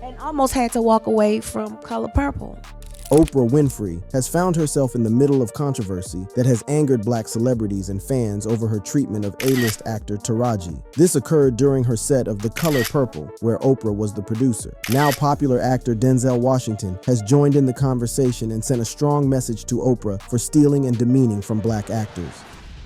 and almost had to walk away from Color Purple. Oprah Winfrey has found herself in the middle of controversy that has angered black celebrities and fans over her treatment of A-list actor Taraji. This occurred during her set of The Color Purple, where Oprah was the producer. Now popular actor Denzel Washington has joined in the conversation and sent a strong message to Oprah for stealing and demeaning from black actors.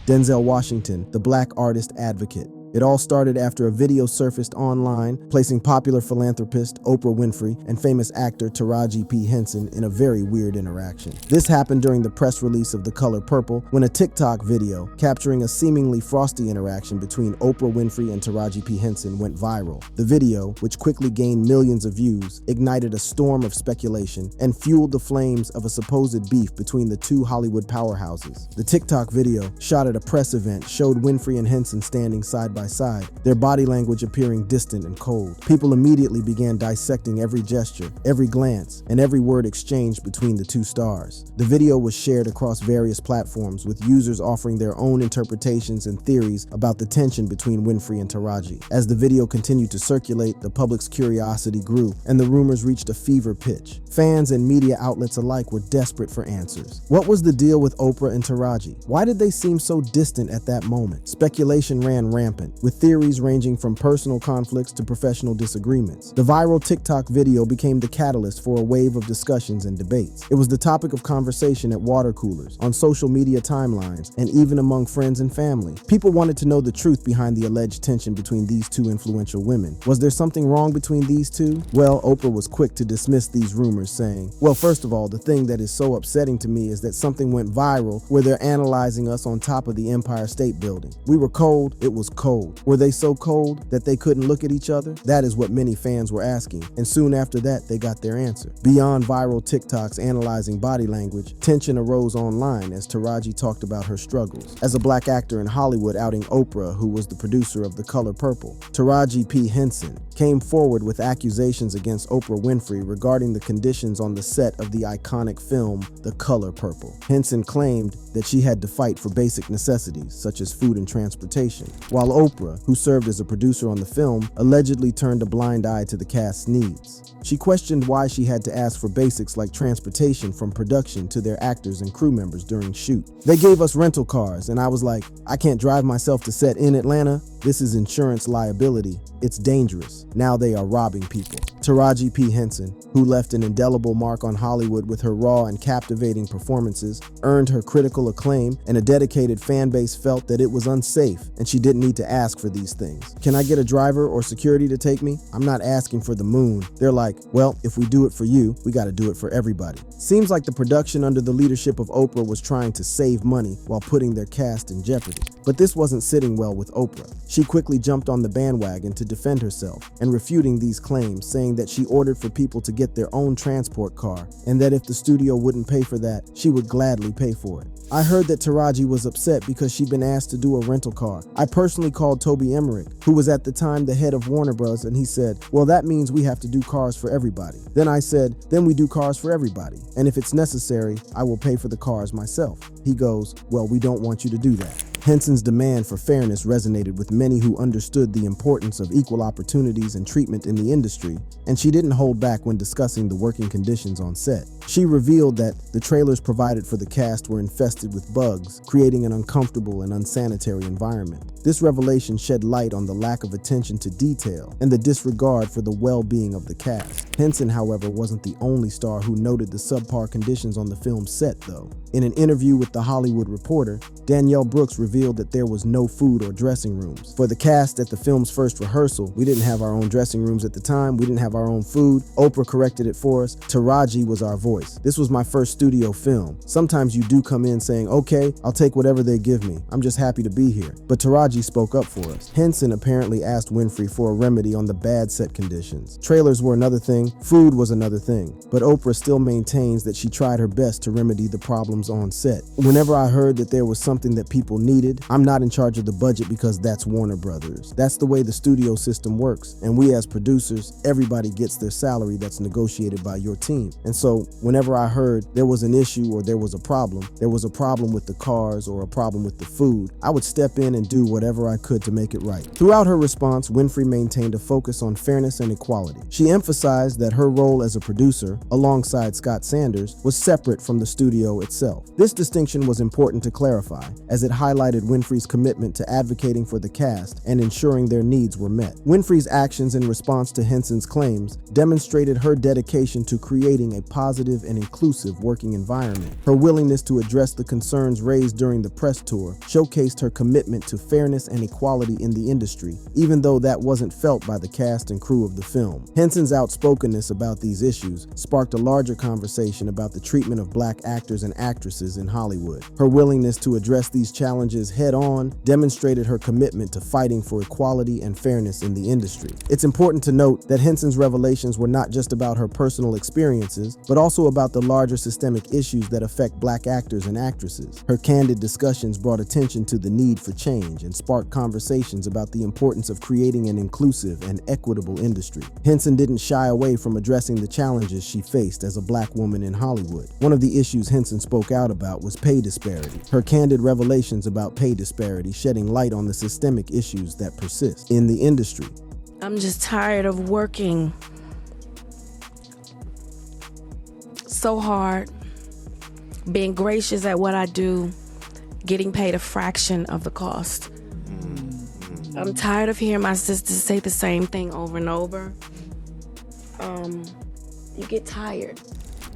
Denzel Washington, the black artist advocate. It all started after a video surfaced online placing popular philanthropist Oprah Winfrey and famous actor Taraji P. Henson in a very weird interaction. This happened during the press release of The Color Purple when a TikTok video capturing a seemingly frosty interaction between Oprah Winfrey and Taraji P. Henson went viral. The video, which quickly gained millions of views, ignited a storm of speculation and fueled the flames of a supposed beef between the two Hollywood powerhouses. The TikTok video, shot at a press event, showed Winfrey and Henson standing side by side, their body language appearing distant and cold. People immediately began dissecting every gesture, every glance, and every word exchanged between the two stars. The video was shared across various platforms, with users offering their own interpretations and theories about the tension between Winfrey and Taraji. As the video continued to circulate, the public's curiosity grew, and the rumors reached a fever pitch. Fans and media outlets alike were desperate for answers. What was the deal with Oprah and Taraji? Why did they seem so distant at that moment? Speculation ran rampant, with theories ranging from personal conflicts to professional disagreements. The viral TikTok video became the catalyst for a wave of discussions and debates. It was the topic of conversation at water coolers, on social media timelines, and even among friends and family. People wanted to know the truth behind the alleged tension between these two influential women. Was there something wrong between these two? Well, Oprah was quick to dismiss these rumors, saying, "Well, first of all, the thing that is so upsetting to me is that something went viral where they're analyzing us on top of the Empire State Building. We were cold, it was cold. Were they so cold that they couldn't look at each other?" That is what many fans were asking, and soon after that, they got their answer. Beyond viral TikToks analyzing body language, tension arose online as Taraji talked about her struggles. As a black actor in Hollywood outing Oprah, who was the producer of The Color Purple, Taraji P. Henson came forward with accusations against Oprah Winfrey regarding the conditions on the set of the iconic film The Color Purple. Henson claimed that she had to fight for basic necessities, such as food and transportation, while Oprah, who served as a producer on the film, allegedly turned a blind eye to the cast's needs. She questioned why she had to ask for basics like transportation from production to their actors and crew members during shoot. "They gave us rental cars, and I was like, I can't drive myself to set in Atlanta. This is insurance liability. It's dangerous. Now they are robbing people." Taraji P. Henson, who left an indelible mark on Hollywood with her raw and captivating performances, earned her critical acclaim, and a dedicated fan base felt that it was unsafe and she didn't need to ask for these things. "Can I get a driver or security to take me? I'm not asking for the moon." They're like, "Well, if we do it for you, we gotta do it for everybody." Seems like the production under the leadership of Oprah was trying to save money while putting their cast in jeopardy. But this wasn't sitting well with Oprah. She quickly jumped on the bandwagon to defend herself and refuting these claims, saying that she ordered for people to get their own transport car and that if the studio wouldn't pay for that, she would gladly pay for it. "I heard that Taraji was upset because she'd been asked to do a rental car. I personally called Toby Emmerich, who was at the time the head of Warner Bros., and he said, 'Well, that means we have to do cars for everybody.' Then I said, 'Then we do cars for everybody. And if it's necessary, I will pay for the cars myself.' He goes, 'Well, we don't want you to do that.'" Henson's demand for fairness resonated with many who understood the importance of equal opportunities and treatment in the industry, and she didn't hold back when discussing the working conditions on set. She revealed that the trailers provided for the cast were infested with bugs, creating an uncomfortable and unsanitary environment. This revelation shed light on the lack of attention to detail and the disregard for the well-being of the cast. Henson, however, wasn't the only star who noted the subpar conditions on the film's set, though. In an interview with The Hollywood Reporter, Danielle Brooks revealed that there was no food or dressing rooms. "For the cast at the film's first rehearsal, we didn't have our own dressing rooms at the time, we didn't have our own food. Oprah corrected it for us. Taraji was our voice. This was my first studio film. Sometimes you do come in saying, 'Okay, I'll take whatever they give me. I'm just happy to be here.' But Taraji spoke up for us." Henson apparently asked Winfrey for a remedy on the bad set conditions. Trailers were another thing, food was another thing, but Oprah still maintains that she tried her best to remedy the problems on set. "Whenever I heard that there was something that people needed, I'm not in charge of the budget because that's Warner Brothers. That's the way the studio system works, and we as producers, everybody gets their salary that's negotiated by your team. And so whenever I heard there was an issue or there was a problem with the cars or a problem with the food, I would step in and do whatever I could to make it right. Throughout her response, Winfrey maintained a focus on fairness and equality. She emphasized that her role as a producer, alongside Scott Sanders, was separate from the studio itself. This distinction was important to clarify, as it highlighted Winfrey's commitment to advocating for the cast and ensuring their needs were met. Winfrey's actions in response to Henson's claims demonstrated her dedication to creating a positive and inclusive working environment. Her willingness to address the concerns raised during the press tour showcased her commitment to fairness and equality in the industry, even though that wasn't felt by the cast and crew of the film. Henson's outspokenness about these issues sparked a larger conversation about the treatment of Black actors and actresses in Hollywood. Her willingness to address these challenges head-on demonstrated her commitment to fighting for equality and fairness in the industry. It's important to note that Henson's revelations were not just about her personal experiences, but also about the larger systemic issues that affect Black actors and actresses. Her candid discussions brought attention to the need for change and sparked conversations about the importance of creating an inclusive and equitable industry. Henson didn't shy away from addressing the challenges she faced as a Black woman in Hollywood. One of the issues Henson spoke out about was pay disparity. Her candid revelations about pay disparity shedding light on the systemic issues that persist in the industry. I'm just tired of working so hard, being gracious at what I do, getting paid a fraction of the cost. I'm tired of hearing my sisters say the same thing over and over. You get tired.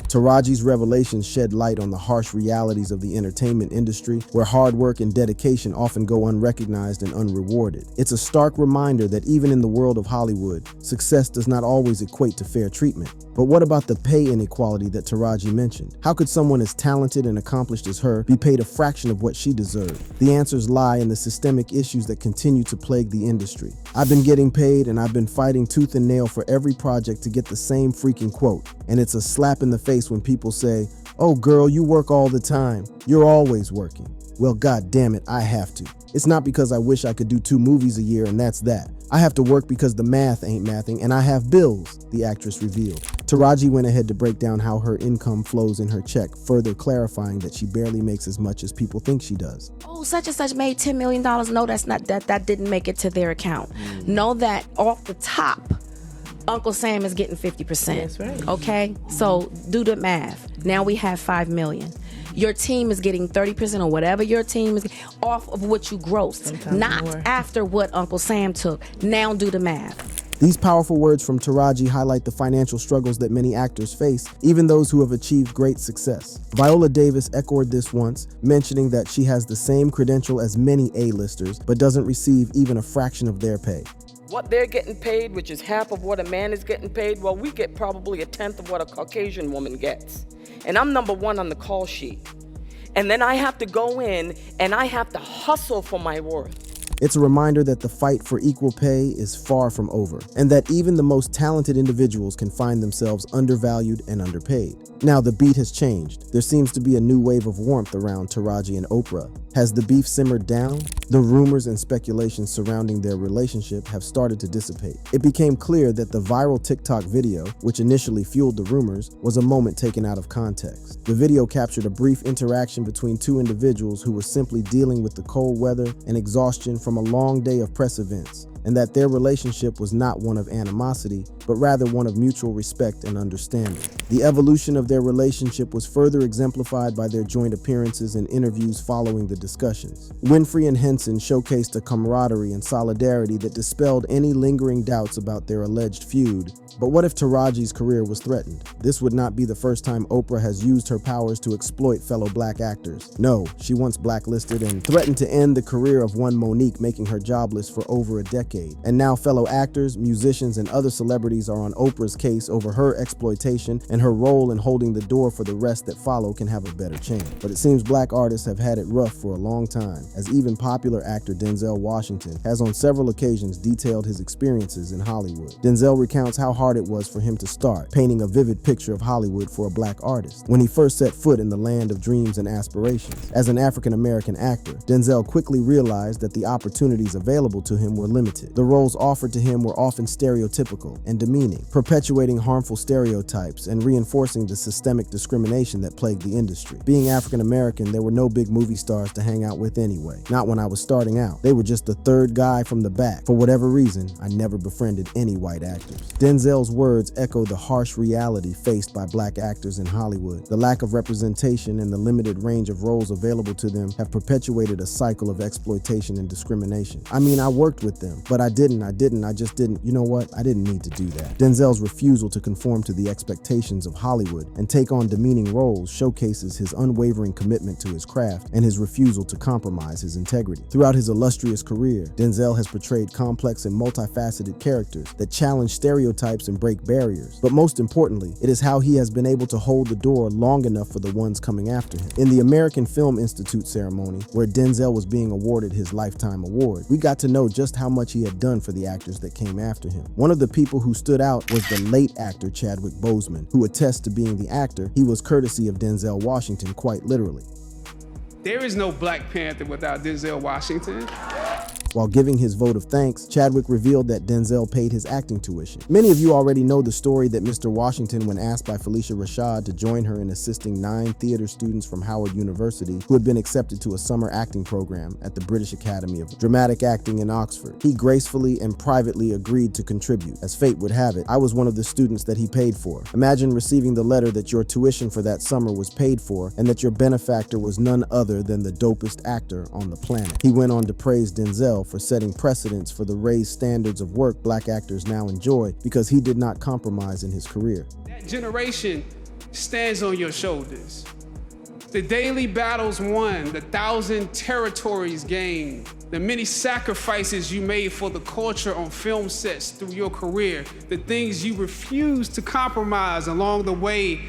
Taraji's revelations shed light on the harsh realities of the entertainment industry, where hard work and dedication often go unrecognized and unrewarded. It's a stark reminder that even in the world of Hollywood, success does not always equate to fair treatment. But what about the pay inequality that Taraji mentioned? How could someone as talented and accomplished as her be paid a fraction of what she deserved? The answers lie in the systemic issues that continue to plague the industry. I've been getting paid, and I've been fighting tooth and nail for every project to get the same freaking quote. And it's a slap in the face when people say, "Oh girl, you work all the time. You're always working." Well, god damn it, I have to. It's not because I wish I could do 2 movies a year and that's that. I have to work because the math ain't mathing and I have bills, the actress revealed. Taraji went ahead to break down how her income flows in her check, further clarifying that she barely makes as much as people think she does. Oh, such and such made $10 million. No, that's not that didn't make it to their account. Know that off the top, Uncle Sam is getting 50%. That's right. Okay? So do the math. Now we have $5 million. Your team is getting 30% or whatever your team is off of what you grossed, Sometimes not more. after what Uncle Sam took. Now do the math. These powerful words from Taraji highlight the financial struggles that many actors face, even those who have achieved great success. Viola Davis echoed this once, mentioning that she has the same credential as many A-listers, but doesn't receive even a fraction of their pay. What they're getting paid, which is half of what a man is getting paid, well, we get probably a tenth of what a Caucasian woman gets. And I'm number 1 on the call sheet. And then I have to go in and I have to hustle for my worth. It's a reminder that the fight for equal pay is far from over, and that even the most talented individuals can find themselves undervalued and underpaid. Now, the beat has changed. There seems to be a new wave of warmth around Taraji and Oprah. Has the beef simmered down? The rumors and speculations surrounding their relationship have started to dissipate. It became clear that the viral TikTok video, which initially fueled the rumors, was a moment taken out of context. The video captured a brief interaction between 2 individuals who were simply dealing with the cold weather and exhaustion from a long day of press events, and that their relationship was not one of animosity, but rather one of mutual respect and understanding. The evolution of their relationship was further exemplified by their joint appearances and interviews following the discussions. Winfrey and Henson showcased a camaraderie and solidarity that dispelled any lingering doubts about their alleged feud. But what if Taraji's career was threatened? This would not be the first time Oprah has used her powers to exploit fellow Black actors. No, she once blacklisted and threatened to end the career of one Monique, making her jobless for over a decade. And now fellow actors, musicians, and other celebrities are on Oprah's case over her exploitation, and her role in holding the door for the rest that follow can have a better chance. But it seems Black artists have had it rough for a long time, as even popular actor Denzel Washington has on several occasions detailed his experiences in Hollywood. Denzel recounts how hard it was for him to start, painting a vivid picture of Hollywood for a Black artist. When he first set foot in the land of dreams and aspirations, as an African-American actor, Denzel quickly realized that the opportunities available to him were limited. The roles offered to him were often stereotypical and demeaning, perpetuating harmful stereotypes and reinforcing the systemic discrimination that plagued the industry. Being African American, there were no big movie stars to hang out with anyway. Not when I was starting out. They were just the third guy from the back. For whatever reason, I never befriended any white actors. Denzel's words echo the harsh reality faced by black actors in Hollywood. The lack of representation and the limited range of roles available to them have perpetuated a cycle of exploitation and discrimination. I mean, I worked with them, but I just didn't. You know what? I didn't need to do that. Denzel's refusal to conform to the expectations of Hollywood and take on demeaning roles showcases his unwavering commitment to his craft and his refusal to compromise his integrity. Throughout his illustrious career, Denzel has portrayed complex and multifaceted characters that challenge stereotypes and break barriers. But most importantly, it is how he has been able to hold the door long enough for the ones coming after him. In the American Film Institute ceremony, where Denzel was being awarded his Lifetime Award, we got to know just how much he had done for the actors that came after him. One of the people who stood out was the late actor Chadwick Boseman, who attests to being the actor he was courtesy of Denzel Washington, quite literally. There is no Black Panther without Denzel Washington. While giving his vote of thanks, Chadwick revealed that Denzel paid his acting tuition. Many of you already know the story that Mr. Washington, when asked by Felicia Rashad to join her in assisting 9 theater students from Howard University who had been accepted to a summer acting program at the British Academy of Dramatic Acting in Oxford, he gracefully and privately agreed to contribute. As fate would have it, I was one of the students that he paid for. Imagine receiving the letter that your tuition for that summer was paid for and that your benefactor was none other than the dopest actor on the planet. He went on to praise Denzel for setting precedents for the raised standards of work black actors now enjoy because he did not compromise in his career. That generation stands on your shoulders. The daily battles won, the 1,000 territories gained, the many sacrifices you made for the culture on film sets through your career, the things you refused to compromise along the way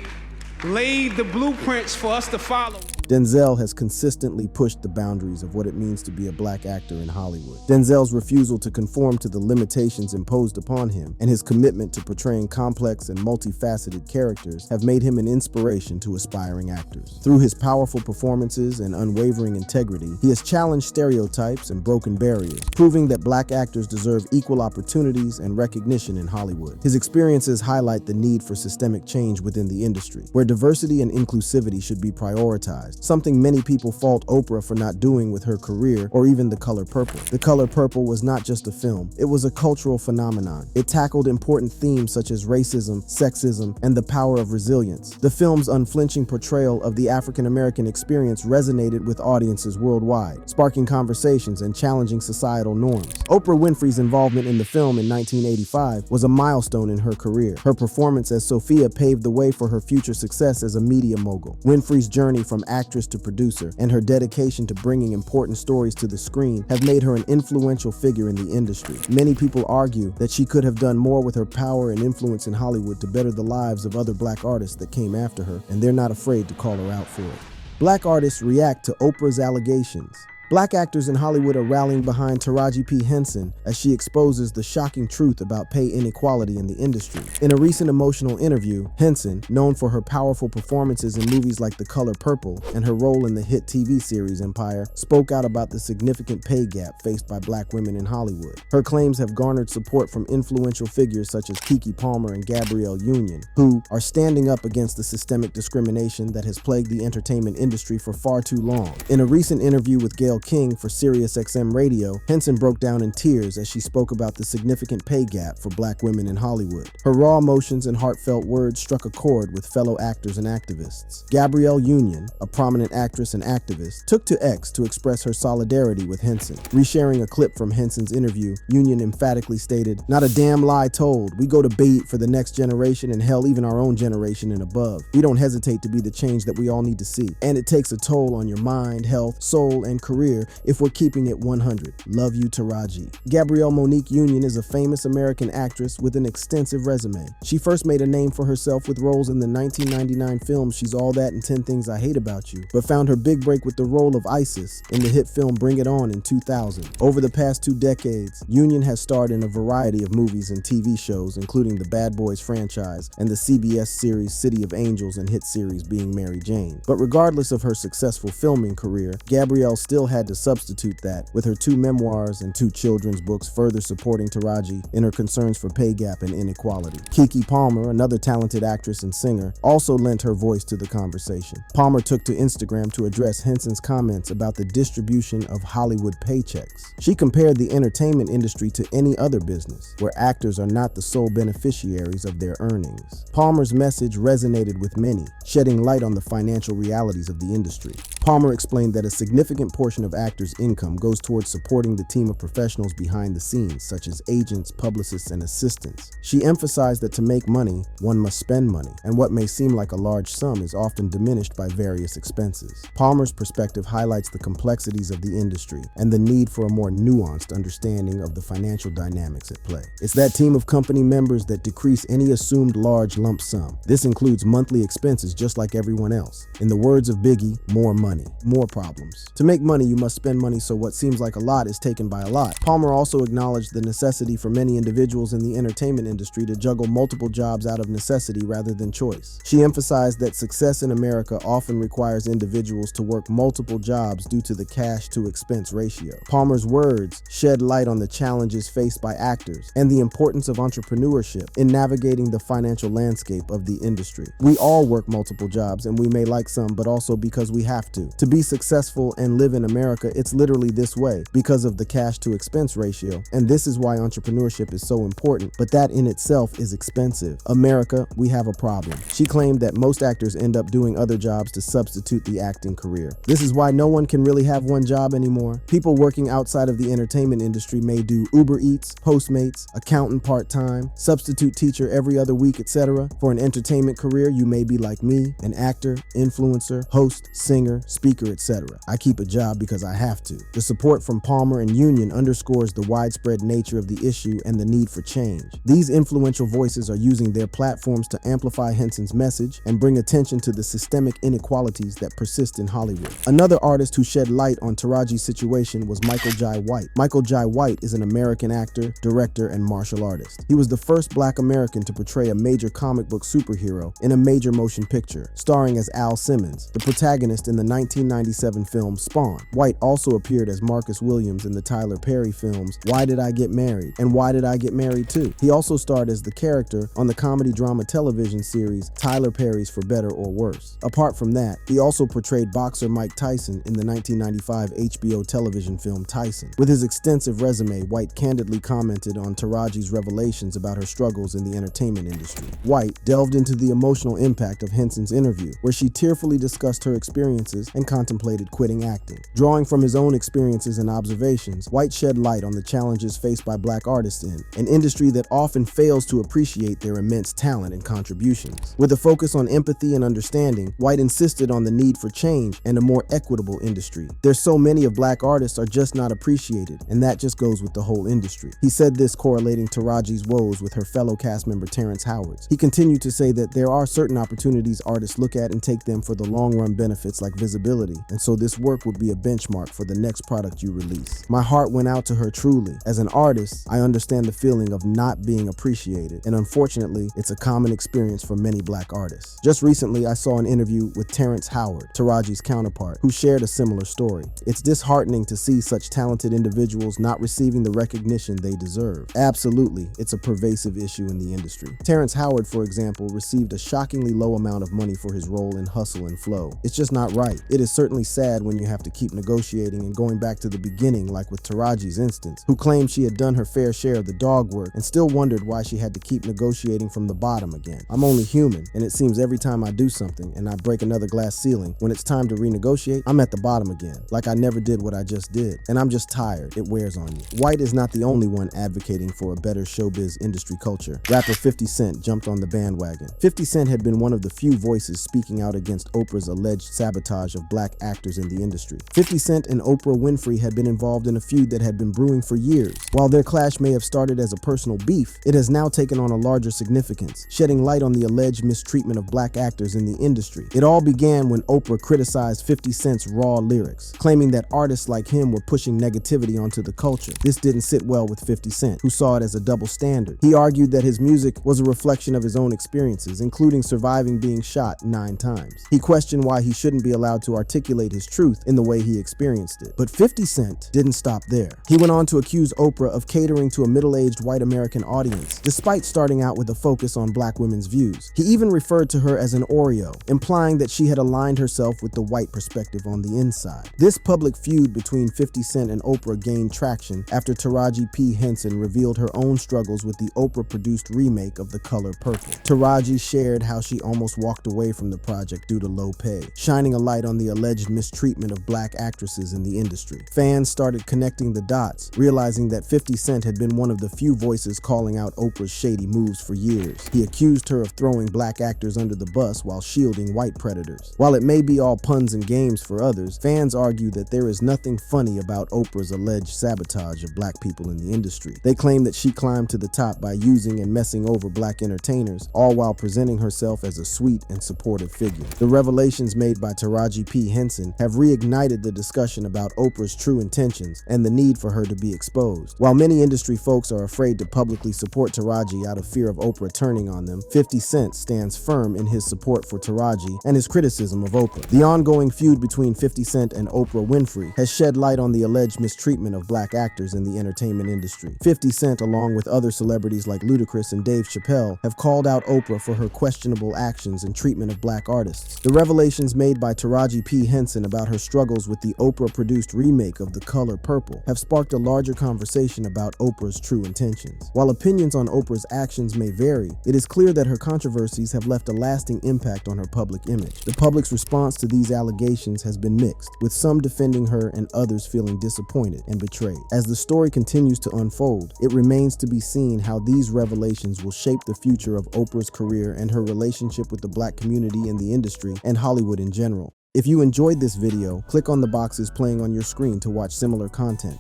laid the blueprints for us to follow. Denzel has consistently pushed the boundaries of what it means to be a black actor in Hollywood. Denzel's refusal to conform to the limitations imposed upon him and his commitment to portraying complex and multifaceted characters have made him an inspiration to aspiring actors. Through his powerful performances and unwavering integrity, he has challenged stereotypes and broken barriers, proving that black actors deserve equal opportunities and recognition in Hollywood. His experiences highlight the need for systemic change within the industry, where diversity and inclusivity should be prioritized, something many people fault Oprah for not doing with her career, or even The Color Purple. The Color Purple was not just a film, it was a cultural phenomenon. It tackled important themes such as racism, sexism, and the power of resilience. The film's unflinching portrayal of the African American experience resonated with audiences worldwide, sparking conversations and challenging societal norms. Oprah Winfrey's involvement in the film in 1985 was a milestone in her career. Her performance as Sophia paved the way for her future success as a media mogul. Winfrey's journey from actress to producer and her dedication to bringing important stories to the screen have made her an influential figure in the industry. Many people argue that she could have done more with her power and influence in Hollywood to better the lives of other black artists that came after her, and they're not afraid to call her out for it. Black artists react to Oprah's allegations. Black actors in Hollywood are rallying behind Taraji P. Henson as she exposes the shocking truth about pay inequality in the industry. In a recent emotional interview, Henson, known for her powerful performances in movies like The Color Purple and her role in the hit TV series Empire, spoke out about the significant pay gap faced by black women in Hollywood. Her claims have garnered support from influential figures such as Keke Palmer and Gabrielle Union, who are standing up against the systemic discrimination that has plagued the entertainment industry for far too long. In a recent interview with Gayle King for SiriusXM Radio, Henson broke down in tears as she spoke about the significant pay gap for black women in Hollywood. Her raw emotions and heartfelt words struck a chord with fellow actors and activists. Gabrielle Union, a prominent actress and activist, took to X to express her solidarity with Henson. Resharing a clip from Henson's interview, Union emphatically stated, "Not a damn lie told. We go to beat for the next generation and hell, even our own generation and above. We don't hesitate to be the change that we all need to see. And it takes a toll on your mind, health, soul, and career if we're keeping it 100. Love you, Taraji." Gabrielle Monique Union is a famous American actress with an extensive resume. She first made a name for herself with roles in the 1999 film She's All That and 10 Things I Hate About You, but found her big break with the role of Isis in the hit film Bring It On in 2000. Over the past 2 decades, Union has starred in a variety of movies and TV shows, including the Bad Boys franchise and the CBS series City of Angels and hit series Being Mary Jane. But regardless of her successful filming career, Gabrielle still had to substitute that, with her 2 memoirs and 2 children's books further supporting Taraji in her concerns for pay gap and inequality. Keke Palmer, another talented actress and singer, also lent her voice to the conversation. Palmer took to Instagram to address Henson's comments about the distribution of Hollywood paychecks. She compared the entertainment industry to any other business, where actors are not the sole beneficiaries of their earnings. Palmer's message resonated with many, shedding light on the financial realities of the industry. Palmer explained that a significant portion of actors' income goes towards supporting the team of professionals behind the scenes, such as agents, publicists, and assistants. She emphasized that to make money, one must spend money, and what may seem like a large sum is often diminished by various expenses. Palmer's perspective highlights the complexities of the industry and the need for a more nuanced understanding of the financial dynamics at play. It's that team of company members that decrease any assumed large lump sum. This includes monthly expenses just like everyone else. In the words of Biggie, more money, more problems. To make money, you must spend money, so what seems like a lot is taken by a lot. Palmer also acknowledged the necessity for many individuals in the entertainment industry to juggle multiple jobs out of necessity rather than choice. She emphasized that success in America often requires individuals to work multiple jobs due to the cash-to-expense ratio. Palmer's words shed light on the challenges faced by actors and the importance of entrepreneurship in navigating the financial landscape of the industry. We all work multiple jobs, and we may like some, but also because we have to. To be successful and live in America, it's literally this way, because of the cash-to-expense ratio, and this is why entrepreneurship is so important, but that in itself is expensive. America, we have a problem. She claimed that most actors end up doing other jobs to substitute the acting career. This is why no one can really have one job anymore. People working outside of the entertainment industry may do Uber Eats, Postmates, accountant part-time, substitute teacher every other week, etc. For an entertainment career, you may be like me, an actor, influencer, host, singer, speaker, etc. I keep a job because I have to. The support from Palmer and Union underscores the widespread nature of the issue and the need for change. These influential voices are using their platforms to amplify Henson's message and bring attention to the systemic inequalities that persist in Hollywood. Another artist who shed light on Taraji's situation was Michael Jai White. Michael Jai White is an American actor, director, and martial artist. He was the first Black American to portray a major comic book superhero in a major motion picture, starring as Al Simmons, the protagonist in the 1997 film Spawn. White also appeared as Marcus Williams in the Tyler Perry films Why Did I Get Married and Why Did I Get Married Too? He also starred as the character on the comedy drama television series Tyler Perry's For Better or Worse. Apart from that, he also portrayed boxer Mike Tyson in the 1995 HBO television film Tyson. With his extensive resume, White candidly commented on Taraji's revelations about her struggles in the entertainment industry. White delved into the emotional impact of Henson's interview, where she tearfully discussed her experiences and contemplated quitting acting. Drawing from his own experiences and observations, White shed light on the challenges faced by Black artists in an industry that often fails to appreciate their immense talent and contributions. With a focus on empathy and understanding, White insisted on the need for change and a more equitable industry. There's so many of Black artists are just not appreciated, and that just goes with the whole industry. He said this correlating Taraji's woes with her fellow cast member Terrence Howard's. He continued to say that there are certain opportunities artists look at and take them for the long-run benefits like visibility, and so this work would be a benchmark for the next product you release. My heart went out to her truly. As an artist, I understand the feeling of not being appreciated, and unfortunately, it's a common experience for many Black artists. Just recently, I saw an interview with Terrence Howard, Taraji's counterpart, who shared a similar story. It's disheartening to see such talented individuals not receiving the recognition they deserve. Absolutely, it's a pervasive issue in the industry. Terrence Howard, for example, received a shockingly low amount of money for his role in Hustle and Flow. It's just not right. It is certainly sad when you have to keep negotiating and going back to the beginning, like with Taraji's instance, who claimed she had done her fair share of the dog work and still wondered why she had to keep negotiating from the bottom again. I'm only human, and it seems every time I do something and I break another glass ceiling, when it's time to renegotiate, I'm at the bottom again, like I never did what I just did, and I'm just tired. It wears on you. White is not the only one advocating for a better showbiz industry culture. Rapper 50 Cent jumped on the bandwagon. 50 Cent had been one of the few voices speaking out against Oprah's alleged sabotage of Black actors in the industry. 50 Cent and Oprah Winfrey had been involved in a feud that had been brewing for years. While their clash may have started as a personal beef, it has now taken on a larger significance, shedding light on the alleged mistreatment of Black actors in the industry. It all began when Oprah criticized 50 Cent's raw lyrics, claiming that artists like him were pushing negativity onto the culture. This didn't sit well with 50 Cent, who saw it as a double standard. He argued that his music was a reflection of his own experiences, including surviving being shot 9 times. He questioned why he shouldn't be allowed to articulate his truth in the way he experienced it. But 50 Cent didn't stop there. He went on to accuse Oprah of catering to a middle-aged white American audience, despite starting out with a focus on black women's views. He even referred to her as an Oreo, implying that she had aligned herself with the white perspective on the inside. This public feud between 50 Cent and Oprah gained traction after Taraji P. Henson revealed her own struggles with the Oprah-produced remake of The Color Purple. Taraji shared how she almost walked away from the project due to low pay, shining a light on the alleged mistreatment of black actresses in the industry. Fans started connecting the dots, realizing that 50 Cent had been one of the few voices calling out Oprah's shady moves for years. He accused her of throwing black actors under the bus while shielding white predators. While it may be all puns and games for others, fans argue that there is nothing funny about Oprah's alleged sabotage of black people in the industry. They claim that she climbed to the top by using and messing over black entertainers, all while presenting herself as a sweet and supportive figure. The revelations made by Taraji P. Henson have reignited the discussion about Oprah's true intentions and the need for her to be exposed. While many industry folks are afraid to publicly support Taraji out of fear of Oprah turning on them, 50 Cent stands firm in his support for Taraji and his criticism of Oprah. The ongoing feud between 50 Cent and Oprah Winfrey has shed light on the alleged mistreatment of black actors in the entertainment industry. 50 Cent, along with other celebrities like Ludacris and Dave Chappelle, have called out Oprah for her questionable actions and treatment of black artists. The revelations made by Taraji P. Henson about her struggles with the Oprah-produced remake of The Color Purple have sparked a larger conversation about Oprah's true intentions. While opinions on Oprah's actions may vary, it is clear that her controversies have left a lasting impact on her public image. The public's response to these allegations has been mixed, with some defending her and others feeling disappointed and betrayed. As the story continues to unfold, it remains to be seen how these revelations will shape the future of Oprah's career and her relationship with the black community in the industry and Hollywood in general. If you enjoyed this video, click on the boxes playing on your screen to watch similar content.